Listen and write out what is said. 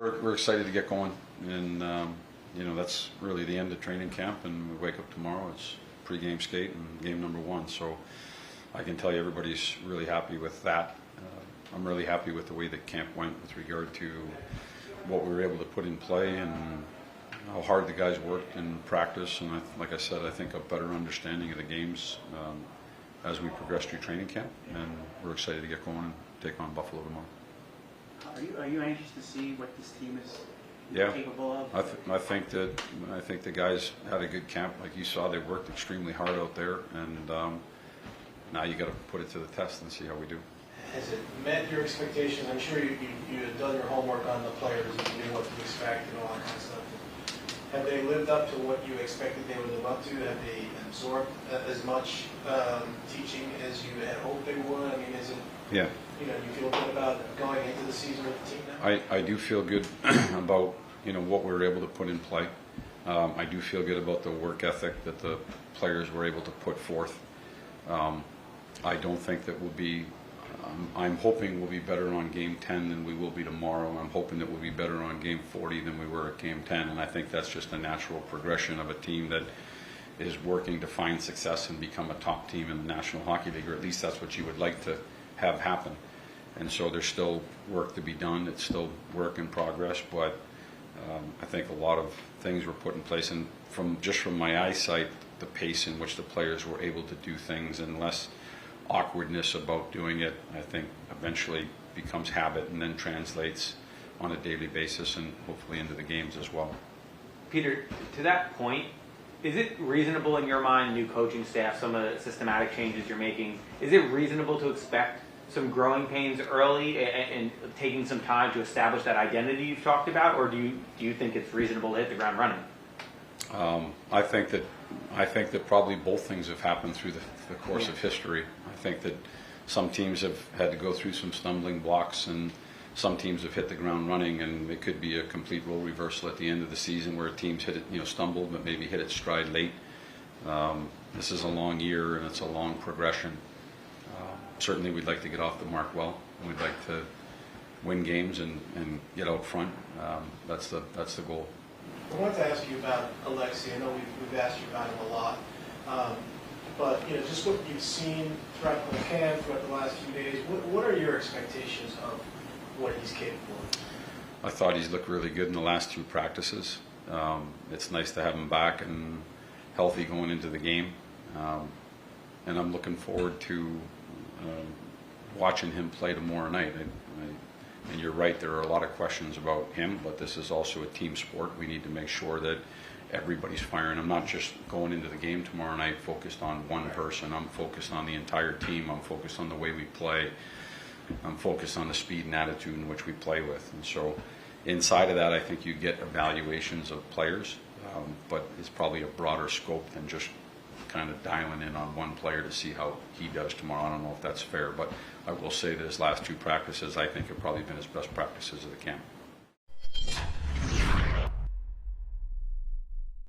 We're excited to get going, and that's really the end of training camp. And we wake up tomorrow. It's pre-game skate and game number 1. So I can tell you, everybody's really happy with that. I'm really happy with the way that camp went with regard to what we were able to put in play and how hard the guys worked in practice. And like I said, I think a better understanding of the games as we progress through training camp. And we're excited to get going and take on Buffalo tomorrow. Are you anxious to see what this team is capable of? I think the guys had a good camp. Like you saw, they worked extremely hard out there, and now you got to put it to the test and see how we do. Has it met your expectations? I'm sure you had done your homework on the players and you knew what to expect and all that kind of stuff. Have they lived up to what you expected they would live up to? Have they absorbed as much teaching as you had hoped they would? I mean, is it? Yeah. You feel good about going into the season with the team now? I do feel good about what we were able to put in play. I do feel good about the work ethic that the players were able to put forth. I don't think that we'll be. I'm hoping we'll be better on game 10 than we will be tomorrow. I'm hoping that we'll be better on game 40 than we were at game 10, and I think that's just a natural progression of a team that is working to find success and become a top team in the National Hockey League, or at least that's what you would like to have happen. And so there's still work to be done. It's still work in progress, but I think a lot of things were put in place, and from my eyesight, the pace in which the players were able to do things and less awkwardness about doing it, I think eventually becomes habit and then translates on a daily basis and hopefully into the games as well. Peter, to that point, is it reasonable in your mind, new coaching staff, some of the systematic changes you're making, is it reasonable to expect some growing pains early and taking some time to establish that identity you've talked about, or do you think it's reasonable to hit the ground running? I think that probably both things have happened through the course of history. I think that some teams have had to go through some stumbling blocks, and some teams have hit the ground running, and it could be a complete role reversal at the end of the season where teams stumbled but maybe hit its stride late. This is a long year and it's a long progression. Certainly we'd like to get off the mark well, and we'd like to win games and get out front. That's the goal. I wanted to ask you about Alexei. I know we've asked you about him a lot, but just what you've seen throughout the camp, throughout the last few days. What are your expectations of what he's capable of? I thought he's looked really good in the last 2 practices. It's nice to have him back and healthy going into the game, and I'm looking forward to watching him play tomorrow night. And you're right, there are a lot of questions about him, but this is also a team sport. We need to make sure that everybody's firing. I'm not just going into the game tomorrow night focused on one person. I'm focused on the entire team. I'm focused on the way we play. I'm focused on the speed and attitude in which we play with. And so inside of that, I think you get evaluations of players, but it's probably a broader scope than just kind of dialing in on one player to see how he does tomorrow. I don't know if that's fair, but I will say that his last 2 practices, I think, have probably been his best practices of the camp.